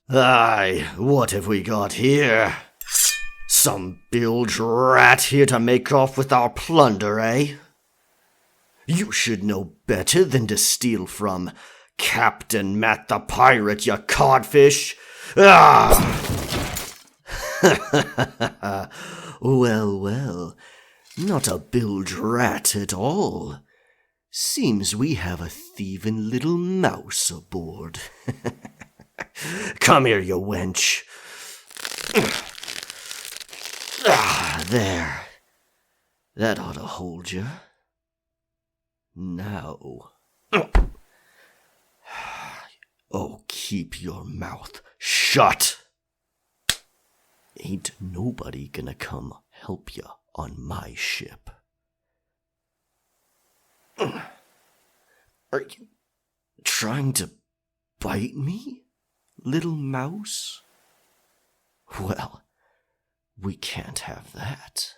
Aye, what have we got here? Some bilge rat here to make off with our plunder, eh? You should know better than to steal from Captain Matt the Pirate, you codfish! Ah! Well, not a bilge rat at all. Seems we have a thieving little mouse aboard. Come here, you wench. There. That ought to hold you. Now. Oh, keep your mouth shut. Ain't nobody gonna come help you on my ship. Are you trying to bite me, little mouse? Well, we can't have that.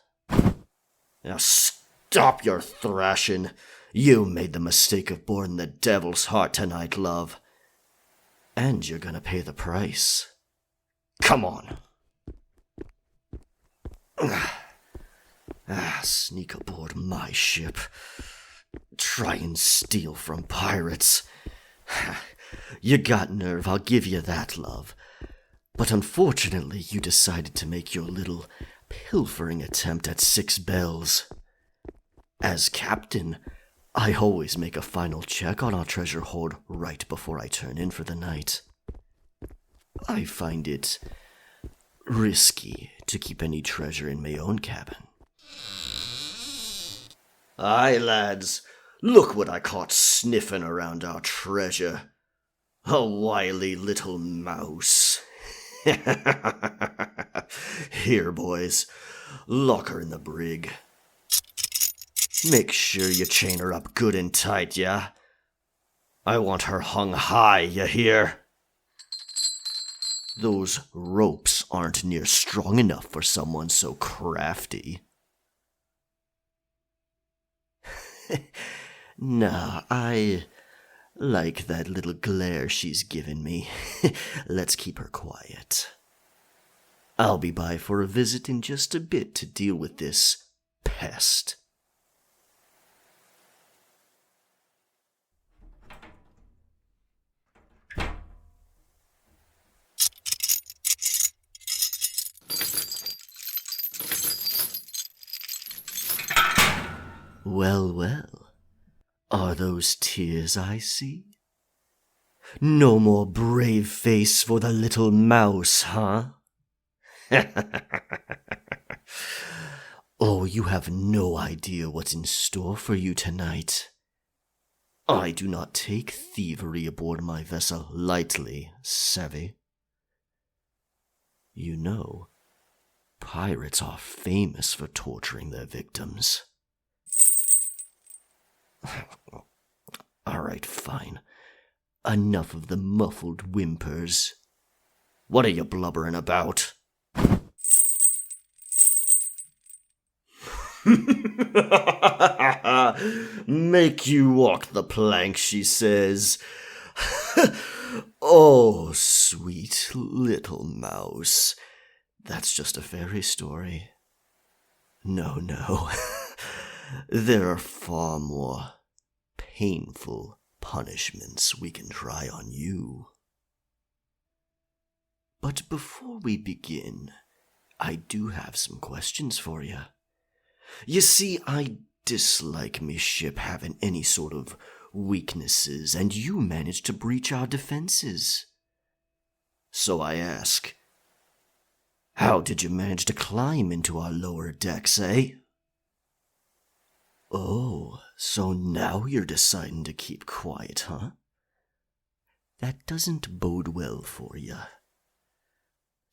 Now stop your thrashing. You made the mistake of boarding the devil's heart tonight, love. And you're gonna pay the price. Come on. Sneak aboard my ship. Try and steal from pirates. You got nerve, I'll give you that, love. But unfortunately, you decided to make your little pilfering attempt at 6 bells. As captain, I always make a final check on our treasure hoard right before I turn in for the night. I find it risky to keep any treasure in my own cabin. Aye, lads, look what I caught sniffing around our treasure. A wily little mouse. Here, boys, lock her in the brig. Make sure you chain her up good and tight, yeah? I want her hung high, you hear? Those ropes aren't near strong enough for someone so crafty. Nah, I like that little glare she's given me. Let's keep her quiet. I'll be by for a visit in just a bit to deal with this pest. Well, are those tears I see? No more brave face for the little mouse, huh? Oh, you have no idea what's in store for you tonight. I do not take thievery aboard my vessel lightly, savvy? You know, pirates are famous for torturing their victims. All right, fine. Enough of the muffled whimpers. What are you blubbering about? Make you walk the plank, she says. Oh, sweet little mouse. That's just a fairy story. No. There are far more painful punishments we can try on you. But before we begin, I do have some questions for you. You see, I dislike me ship having any sort of weaknesses, and you managed to breach our defenses. So I ask, how did you manage to climb into our lower decks, eh? Oh, so now you're deciding to keep quiet, huh? That doesn't bode well for you.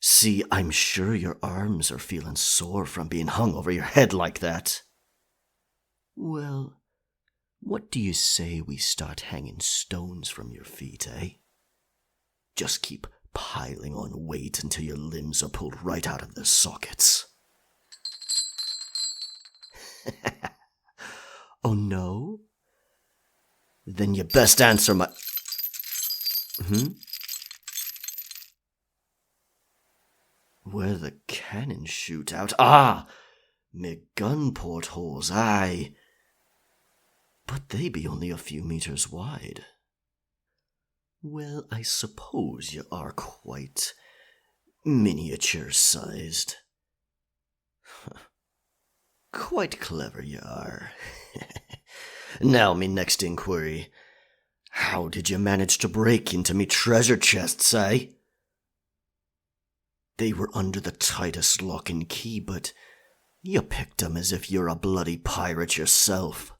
See, I'm sure your arms are feeling sore from being hung over your head like that. Well, what do you say we start hanging stones from your feet, eh? Just keep piling on weight until your limbs are pulled right out of their sockets. Oh, no? Then you best answer my... Where the cannons shoot out. Ah! Me gun portholes, aye. But they be only a few meters wide. Well, I suppose you are quite miniature-sized. Quite clever you are. Now, me next inquiry. How did you manage to break into me treasure chests, eh? They were under the tightest lock and key, but you picked 'em as if you're a bloody pirate yourself.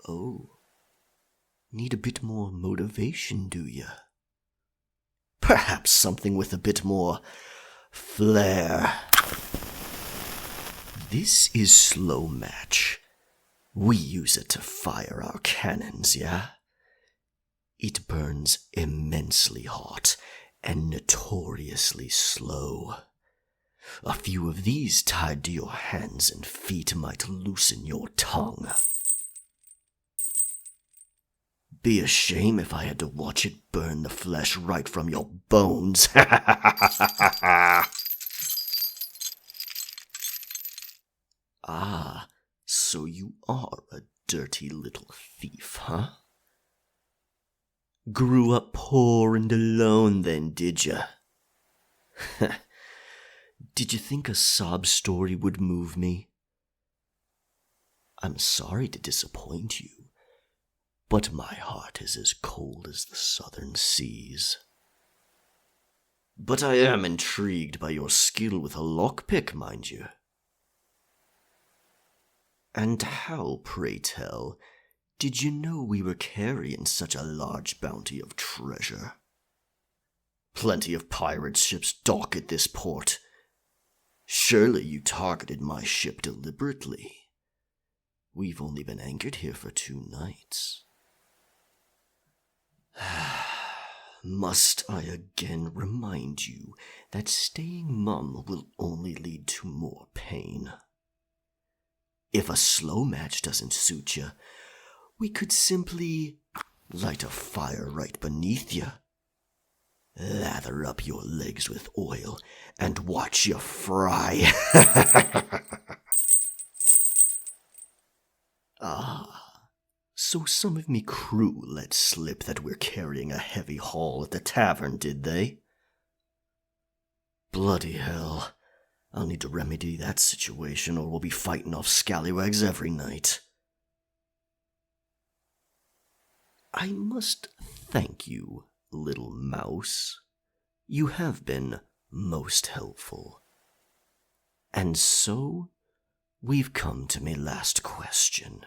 Oh, need a bit more motivation, do you? Perhaps something with a bit more flair. This is slow match. We use it to fire our cannons, yeah? It burns immensely hot and notoriously slow. A few of these tied to your hands and feet might loosen your tongue. Be a shame if I had to watch it burn the flesh right from your bones. Ah, so you are a dirty little thief, huh? Grew up poor and alone then, did ya? Did you think a sob story would move me? I'm sorry to disappoint you, but my heart is as cold as the southern seas. But I am intrigued by your skill with a lockpick, mind you. And how, pray tell, did you know we were carrying such a large bounty of treasure? Plenty of pirate ships dock at this port. Surely you targeted my ship deliberately. We've only been anchored here for 2 nights. Must I again remind you that staying mum will only lead to more pain? If a slow match doesn't suit you, we could simply light a fire right beneath you, lather up your legs with oil, and watch you fry. Ah, so some of me crew let slip that we're carrying a heavy haul at the tavern, did they? Bloody hell. I'll need to remedy that situation or we'll be fighting off scallywags every night. I must thank you, little mouse. You have been most helpful. And so, we've come to my last question.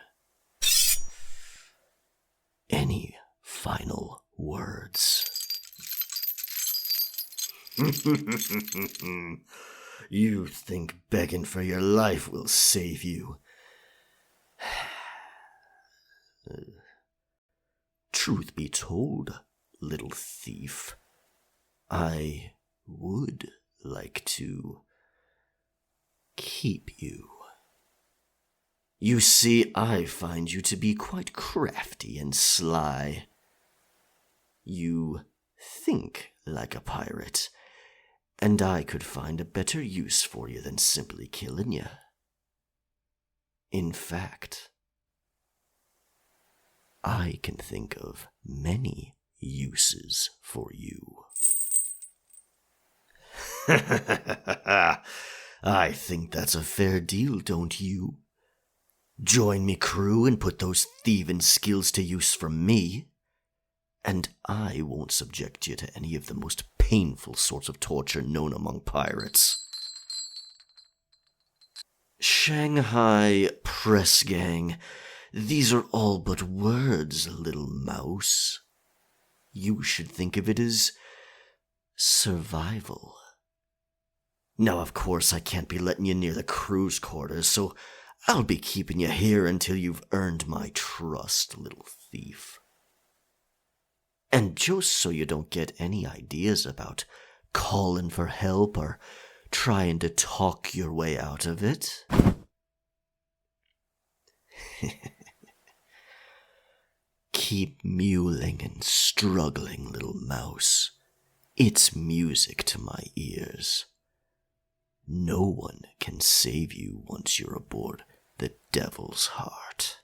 Any final words? You think begging for your life will save you. Truth be told, little thief, I would like to keep you. You see, I find you to be quite crafty and sly. You think like a pirate, and I could find a better use for you than simply killing you. In fact, I can think of many uses for you. I think that's a fair deal, don't you? Join me crew and put those thieving skills to use for me, and I won't subject you to any of the most painful sorts of torture known among pirates. Shanghai press gang, these are all but words, little mouse. You should think of it as survival. Now, of course, I can't be letting you near the crew's quarters, so I'll be keeping you here until you've earned my trust, little thief. And just so you don't get any ideas about calling for help or trying to talk your way out of it. Keep mewling and struggling, little mouse. It's music to my ears. No one can save you once you're aboard the Devil's Heart.